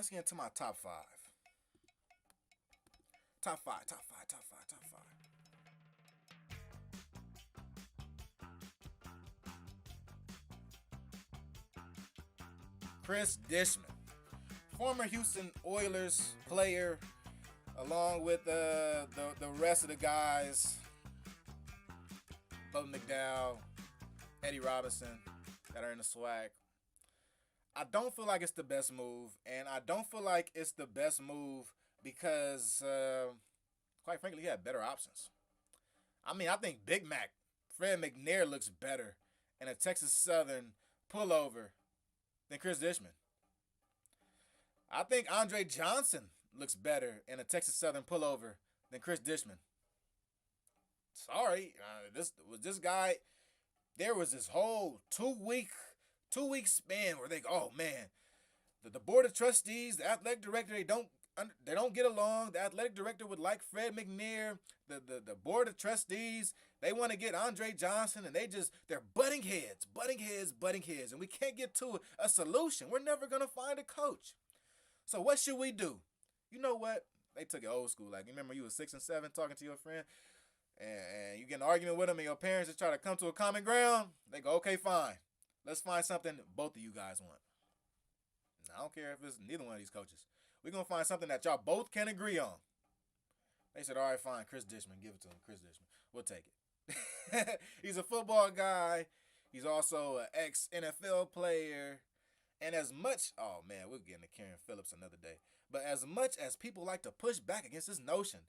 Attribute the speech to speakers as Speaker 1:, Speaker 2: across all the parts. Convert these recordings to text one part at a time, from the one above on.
Speaker 1: let's get into my top five. Top five, top five, top five, top five. Chris Dishman, former Houston Oilers player, along with the rest of the guys, Bo McDowell, Eddie Robinson, that are in the swag. I don't feel like it's the best move, and I don't feel like it's the best move because, quite frankly, he had better options. I mean, I think Big Mac, Fred McNair looks better in a Texas Southern pullover than Chris Dishman. I think Andre Johnson looks better in a Texas Southern pullover than Chris Dishman. Sorry, this guy. There was this whole two week span where they go, oh man, the board of trustees, the athletic director, they don't get along. The athletic director would like Fred McNair. The board of trustees, they want to get Andre Johnson, and they're butting heads, butting heads, butting heads, and we can't get to a solution. We're never gonna find a coach. So what should we do? You know what? They took it old school. Like, you remember you were 6 and 7 talking to your friend, and you get in an argument with them, and your parents just try to come to a common ground. They go, okay, fine. Let's find something both of you guys want. And I don't care if it's neither one of these coaches. We're going to find something that y'all both can agree on. They said, all right, fine, Chris Dishman. Give it to him, Chris Dishman. We'll take it. He's a football guy. He's also an ex-NFL player. And as much, oh man, we'll get into Karen Phillips another day. But as much as people like to push back against this notion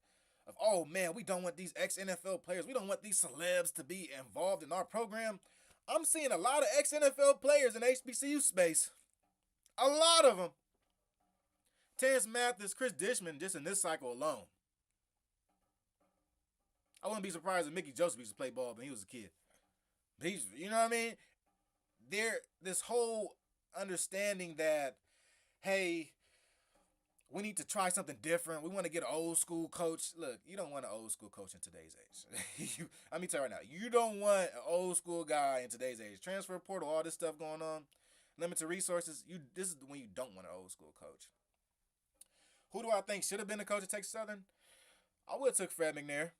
Speaker 1: of, oh man, we don't want these ex-NFL players, we don't want these celebs to be involved in our program, I'm seeing a lot of ex-NFL players in HBCU space. A lot of them. Terrence Mathis, Chris Dishman, just in this cycle alone. I wouldn't be surprised if Mickey Joseph used to play ball when he was a kid. You know what I mean? This whole understanding that, hey, we need to try something different. We want to get an old school coach. Look, you don't want an old school coach in today's age. Let me tell you right now, you don't want an old school guy in today's age. Transfer portal, all this stuff going on, limited resources. This is when you don't want an old school coach. Who do I think should have been the coach at Texas Southern? I would have took Fred McNair.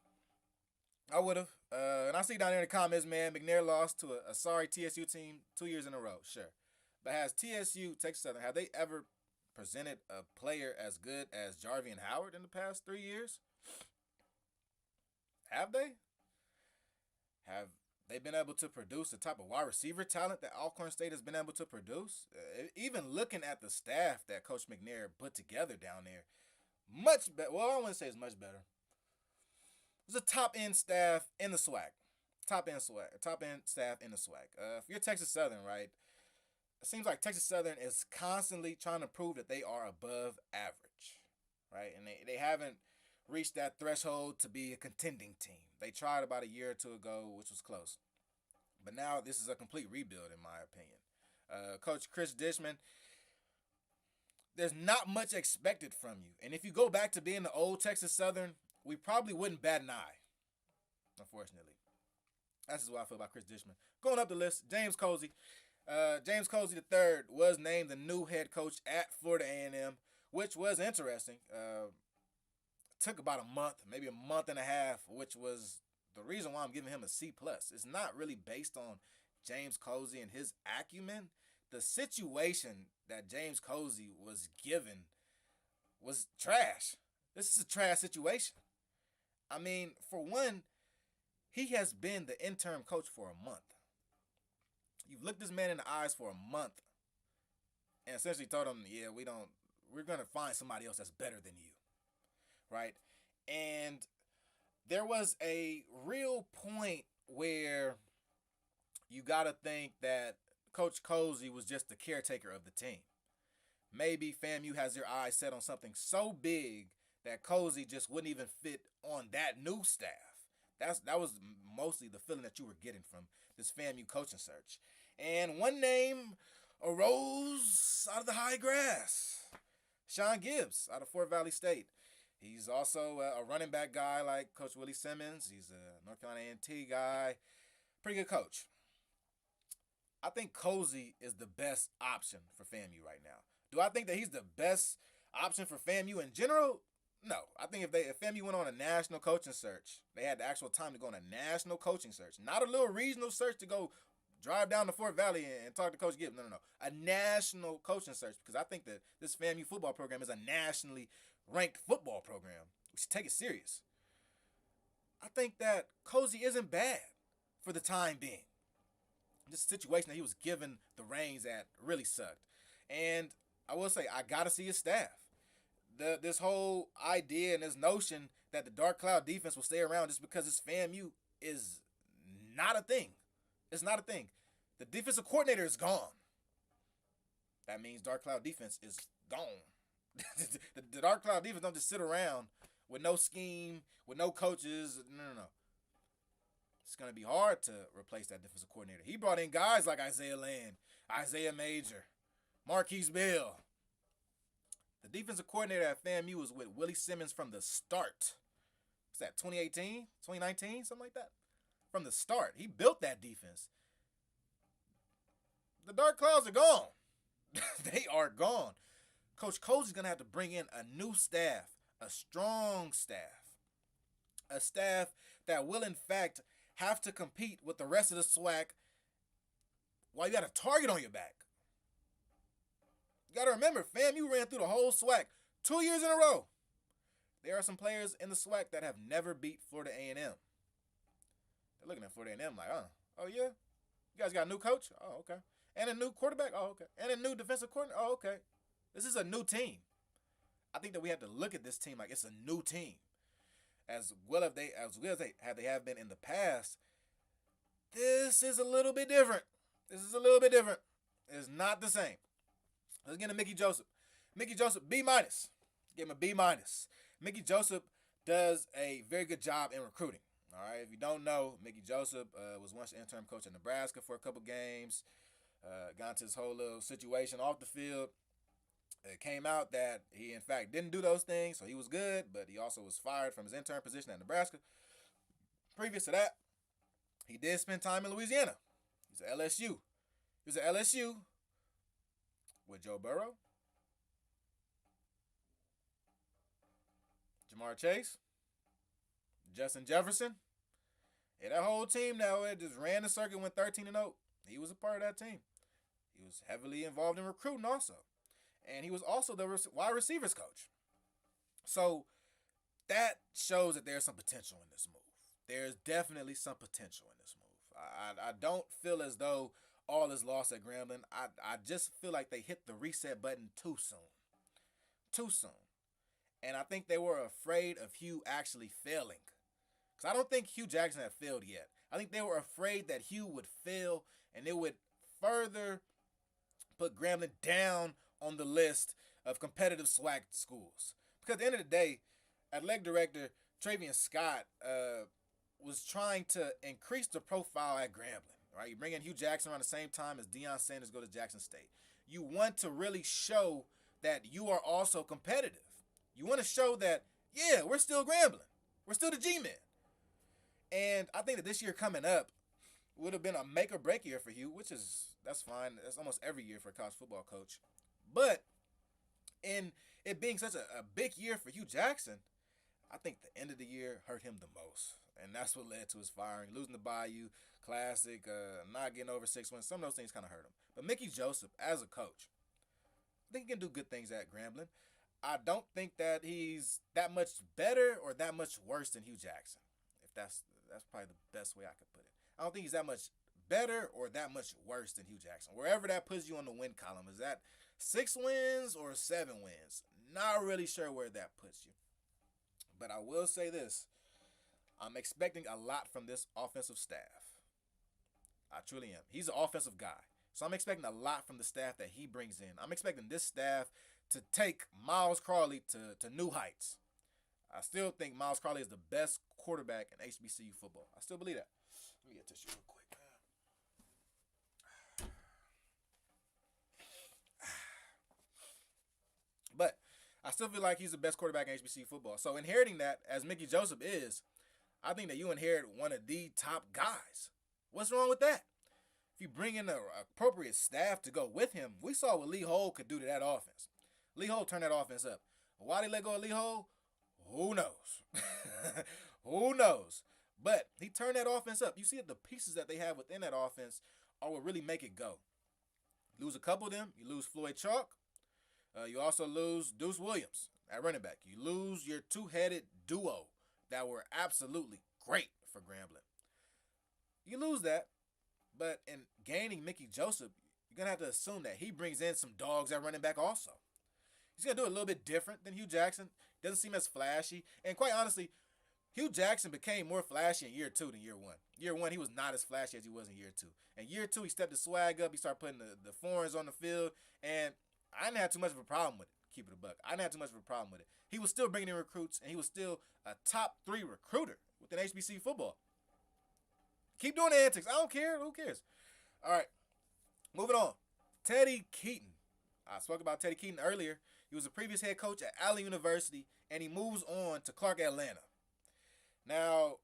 Speaker 1: I would have. And I see down there in the comments, man, McNair lost to a sorry TSU team 2 years in a row. Sure. But has TSU, Texas Southern, have they ever presented a player as good as Jarvian Howard in the past 3 years? Have they? Have they been able to produce the type of wide receiver talent that Alcorn State has been able to produce? Even looking at the staff that Coach McNair put together down there, much better. Well, I wouldn't say it's much better. It was a top-end staff in the SWAC. Top-end staff in the SWAC. If you're Texas Southern, right, it seems like Texas Southern is constantly trying to prove that they are above average, right? And they haven't reached that threshold to be a contending team. They tried about a year or two ago, which was close. But now this is a complete rebuild, in my opinion. Coach Chris Dishman, there's not much expected from you. And if you go back to being the old Texas Southern, we probably wouldn't bat an eye, unfortunately. That's just what I feel about Chris Dishman. Going up the list, James Cozy. James Cozy III was named the new head coach at Florida A&M, which was interesting. Took about a month, maybe a month and a half, which was the reason why I'm giving him a C+. It's not really based on James Cozy and his acumen. The situation that James Cozy was given was trash. This is a trash situation. I mean, for one, he has been the interim coach for a month. You've looked this man in the eyes for a month and essentially told him, yeah, we're going to find somebody else that's better than you, right? And there was a real point where you got to think that Coach Cozy was just the caretaker of the team. Maybe FAMU has their eyes set on something so big that Cozy just wouldn't even fit on that new staff. That was mostly the feeling that you were getting from this FAMU coaching search. And one name arose out of the high grass. Sean Gibbs out of Fort Valley State. He's also a running back guy like Coach Willie Simmons. He's a North Carolina A&T guy. Pretty good coach. I think Cozy is the best option for FAMU right now. Do I think that he's the best option for FAMU in general? No. I think if FAMU went on a national coaching search, they had the actual time to go on a national coaching search, not a little regional search to go drive down to Fort Valley and talk to Coach Gibbs. No. A national coaching search, because I think that this FAMU football program is a nationally ranked football program. We should take it serious. I think that Cozy isn't bad for the time being. This situation that he was given the reins at really sucked. And I will say, I got to see his staff. This whole idea and this notion that the Dark Cloud defense will stay around just because it's FAMU is not a thing. It's not a thing. The defensive coordinator is gone. That means Dark Cloud defense is gone. the Dark Cloud defense don't just sit around with no scheme, with no coaches. No. It's going to be hard to replace that defensive coordinator. He brought in guys like Isaiah Land, Isaiah Major, Marquise Bell. The defensive coordinator at FAMU was with Willie Simmons from the start. What's that, 2018, 2019, something like that? From the start. He built that defense. The Dark Clouds are gone. They are gone. Coach Cozy's going to have to bring in a new staff, a strong staff, a staff that will, in fact, have to compete with the rest of the SWAC while you got a target on your back. You got to remember, FAMU ran through the whole SWAC 2 years in a row. There are some players in the SWAC that have never beat Florida A&M. They're looking at Florida A&M like, oh yeah? You guys got a new coach? Oh, okay. And a new quarterback? Oh, okay. And a new defensive coordinator? Oh, okay. This is a new team. I think that we have to look at this team like it's a new team. As well as they have been in the past, this is a little bit different. It's not the same. Let's get to Mickey Joseph. Mickey Joseph, B-. Give him a B-. Mickey Joseph does a very good job in recruiting. All right, if you don't know, Mickey Joseph was once interim coach in Nebraska for a couple games. Got into this whole little situation off the field. It came out that he, in fact, didn't do those things, so he was good, but he also was fired from his intern position at Nebraska. Previous to that, he did spend time in Louisiana. He's at LSU. He was at LSU with Joe Burrow, Jamar Chase, Justin Jefferson. Yeah, that whole team now, it just ran the circuit, went 13-0. He was a part of that team. He was heavily involved in recruiting also. And he was also the wide receivers coach. So that shows that there's some potential in this move. There's definitely some potential in this move. I don't feel as though all is lost at Grambling. I just feel like they hit the reset button too soon. Too soon. And I think they were afraid of Hugh actually failing. Because I don't think Hugh Jackson had failed yet. I think they were afraid that Hugh would fail and it would further put Grambling down on the list of competitive SWAC schools. Because at the end of the day, athletic director Travian Scott was trying to increase the profile at Grambling. Right? You bring in Hugh Jackson around the same time as Deion Sanders go to Jackson State. You want to really show that you are also competitive. You want to show that, yeah, we're still Grambling. We're still the G-Men. And I think that this year coming up would have been a make or break year for Hugh, that's fine. That's almost every year for a college football coach. But in it being such a big year for Hugh Jackson, I think the end of the year hurt him the most. And that's what led to his firing. Losing the Bayou Classic, not getting over 6 wins. Some of those things kind of hurt him. But Mickey Joseph, as a coach, I think he can do good things at Grambling. I don't think that he's that much better or that much worse than Hugh Jackson. If that's probably the best way I could put it. I don't think he's that much better or that much worse than Hugh Jackson. Wherever that puts you on the win column, is that 6 wins or 7 wins? Not really sure where that puts you. But I will say this. I'm expecting a lot from this offensive staff. I truly am. He's an offensive guy. So I'm expecting a lot from the staff that he brings in. I'm expecting this staff to take Miles Crawley to new heights. I still think Miles Crawley is the best quarterback in HBCU football. I still believe that. Let me get tissue real quick. But I still feel like he's the best quarterback in HBCU football. So inheriting that, as Mickey Joseph is, I think that you inherit one of the top guys. What's wrong with that? If if you bring in the appropriate staff to go with him, we saw what Lee Hole could do to that offense. Lee Hole turned that offense up. Why they let go of Lee Hole? Who knows? Who knows? But he turned that offense up. You see that the pieces that they have within that offense are what really make it go. You lose a couple of them. You lose Floyd Chalk. You also lose Deuce Williams at running back. You lose your two-headed duo that were absolutely great for Grambling. You lose that, but in gaining Mickey Joseph, you're going to have to assume that he brings in some dogs at running back also. He's going to do it a little bit different than Hugh Jackson. Doesn't seem as flashy. And quite honestly, Hugh Jackson became more flashy in year 2 than year 1. Year 1, he was not as flashy as he was in year 2. In year 2, he stepped his swag up. He started putting the foreigns on the field. And I didn't have too much of a problem with it, keep it a buck. I didn't have too much of a problem with it. He was still bringing in recruits, and he was still a top 3 recruiter within HBCU football. Keep doing the antics. I don't care. Who cares? All right, moving on. Teddy Keaton. I spoke about Teddy Keaton earlier. He was a previous head coach at Allen University, and he moves on to Clark Atlanta. Now,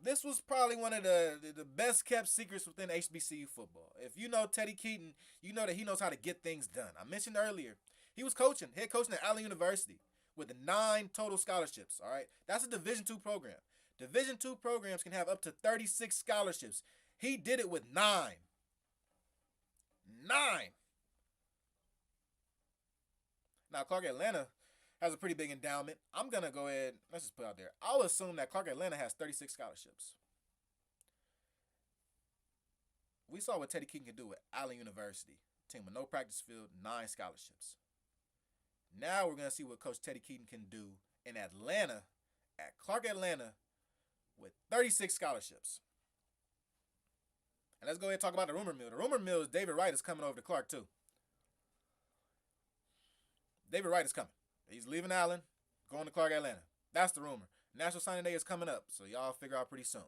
Speaker 1: this was probably one of the best kept secrets within HBCU football. If you know Teddy Keaton, you know that he knows how to get things done. I mentioned earlier, he was head coaching at Allen University with 9 total scholarships, all right? That's a Division II program. Division II programs can have up to 36 scholarships. He did it with 9. 9. Now, Clark Atlanta has a pretty big endowment. I'm going to go ahead, let's just put it out there. I'll assume that Clark Atlanta has 36 scholarships. We saw what Teddy Keaton could do with Allen University. Team with no practice field, 9 scholarships. Now we're going to see what Coach Teddy Keaton can do in Atlanta, at Clark Atlanta, with 36 scholarships. And let's go ahead and talk about the rumor mill. The rumor mill is David Wright is coming over to Clark too. David Wright is coming. He's leaving Allen, going to Clark Atlanta. That's the rumor. National Signing Day is coming up, so y'all figure out pretty soon.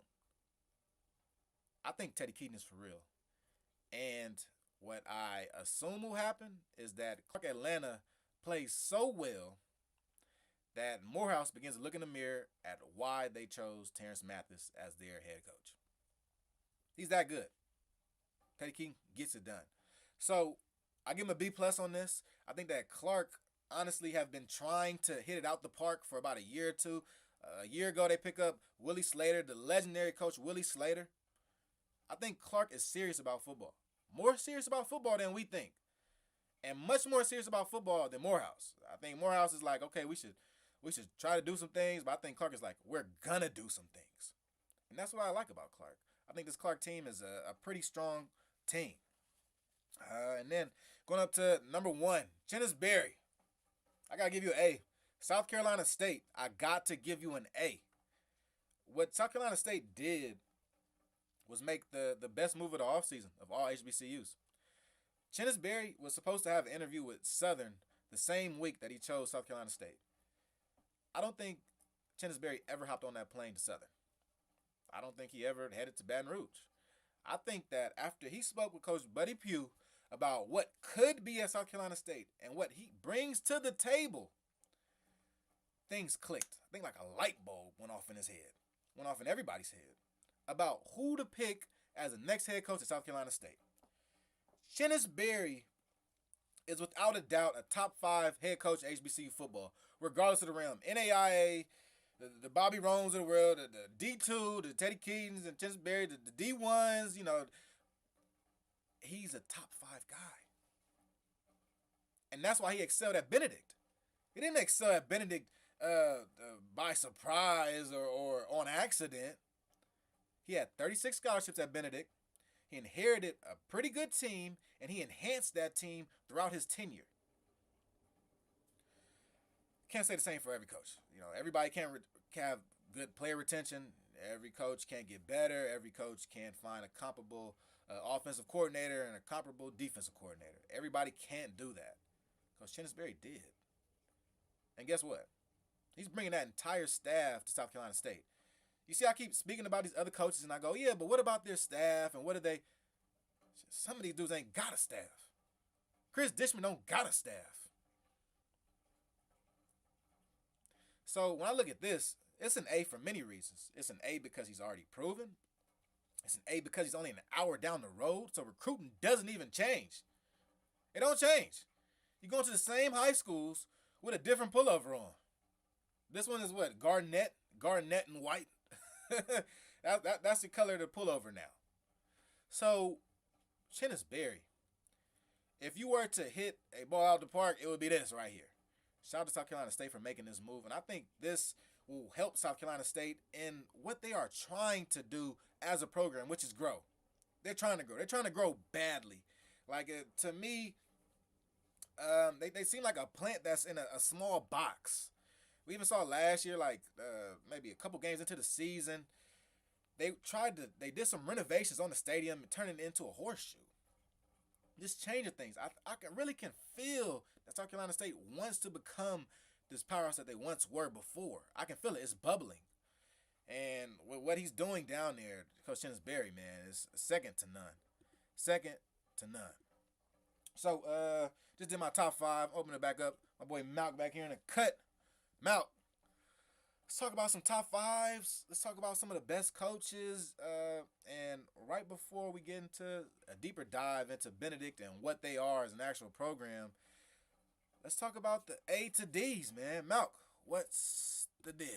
Speaker 1: I think Teddy Keaton is for real. And what I assume will happen is that Clark Atlanta plays so well that Morehouse begins to look in the mirror at why they chose Terrence Mathis as their head coach. He's that good. Teddy Keaton gets it done. So I give him a B+ on this. I think that Clark honestly have been trying to hit it out the park for about a year or two. A year ago, they pick up Willie Slater, the legendary coach Willie Slater. I think Clark is serious about football. More serious about football than we think. And much more serious about football than Morehouse. I think Morehouse is like, okay, we should try to do some things, but I think Clark is like, we're gonna do some things. And that's what I like about Clark. I think this Clark team is a pretty strong team. And then going up to number 1, Chennis Berry. I got to give you an A. South Carolina State, I got to give you an A. What South Carolina State did was make the best move of the offseason of all HBCUs. Chennis Berry was supposed to have an interview with Southern the same week that he chose South Carolina State. I don't think Chennis Berry ever hopped on that plane to Southern. I don't think he ever headed to Baton Rouge. I think that after he spoke with Coach Buddy Pugh about what could be at South Carolina State and what he brings to the table, things clicked. I think like a light bulb went off in his head, went off in everybody's head, about who to pick as the next head coach at South Carolina State. Chennis Berry is without a doubt a top 5 head coach at HBCU football, regardless of the realm. NAIA, the Bobby Rones of the world, the D2, the Teddy Keatons and Chennis Berry, the D1s, you know. He's a top 5 guy. And that's why he excelled at Benedict. He didn't excel at Benedict by surprise or on accident. He had 36 scholarships at Benedict. He inherited a pretty good team, and he enhanced that team throughout his tenure. Can't say the same for every coach. You know, everybody can't have good player retention. Every coach can't get better. Every coach can't find a comparable offensive coordinator and a comparable defensive coordinator. Everybody can't do that. Coach Chennis Berry did. And guess what? He's bringing that entire staff to South Carolina State. You see, I keep speaking about these other coaches, and I go, yeah, but what about their staff, and what do they... Some of these dudes ain't got a staff. Chris Dishman don't got a staff. So when I look at this, it's an A for many reasons. It's an A because he's already proven. It's an A because he's only an hour down the road, so recruiting doesn't even change. It don't change. You go to the same high schools with a different pullover on. This one is what? Garnet and white. That's the color of the pullover now. So, Chennis Berry, if you were to hit a ball out the park, it would be this right here. Shout out to South Carolina State for making this move, and I think this will help South Carolina State in what they are trying to do as a program, which is grow. They're trying to grow. They're trying to grow badly. Like to me, they seem like a plant that's in a small box. We even saw last year, like maybe a couple games into the season, they did some renovations on the stadium and turned it into a horseshoe. Just changing things. I really can feel that South Carolina State wants to become this powerhouse that they once were before. I can feel it. It's bubbling. And with what he's doing down there, Coach Chennis Berry, man, is second to none. Second to none. So, just did my top 5. Open it back up. My boy Malk back here in the cut. Malk, let's talk about some top 5s. Let's talk about some of the best coaches. And right before we get into a deeper dive into Benedict and what they are as an actual program, let's talk about the A to D's, man. Malk, what's the deal?